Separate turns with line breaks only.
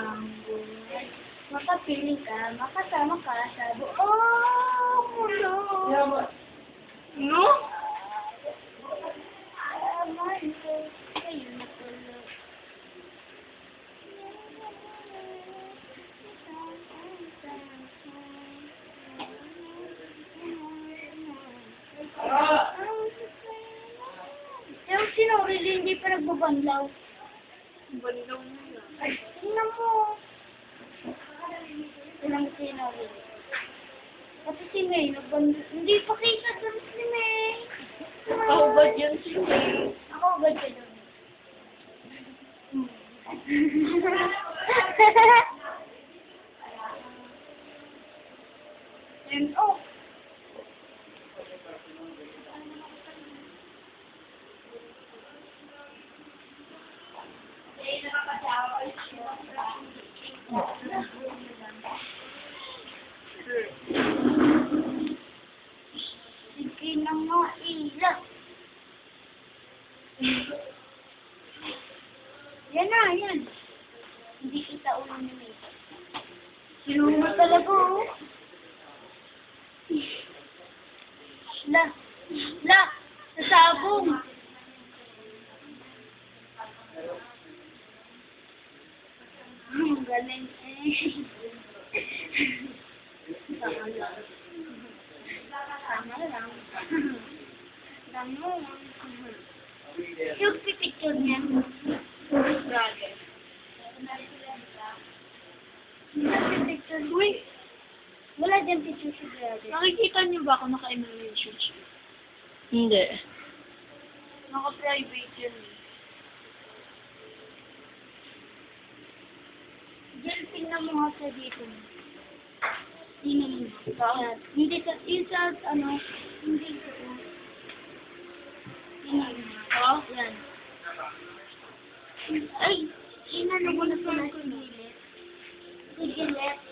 ang buhay. Makapili ka, makasama ka sa buong mundo.
No?
Alaman ko kayo na tuloy. Yung sinurili, hindi pa nagbabanlaw.
Bandong mo yan.
Ay, tingnan mo. Ilang sinurili. Pati si May, nagbanlaw. Hindi pa kita doon si May.
Ako ba dyan si May?
Ako ba dyan? And oh. Sige na nga, Ila. Yan na, yan. Hindi kita ulo ni May. Sinunod talaga, oh. La, sasabong. Galing eh. Tama lang. Tama lang. Tama lang. Yung pipicture niya.
Brother.
Yung picture.
Uy,
Wala dyan picture si brother.
nakikita niyo ba ako naka-evaluation siya? Hindi. Naka-private yun eh.
Diyan, tingnan mo nga sa dito. Tingnan mo. Yan. Hindi sa, yung sa, ano, hindi sa, tingnan mo.
Oh?
Yan. Ay, inano mo na pala sa gilid. Sa gilid.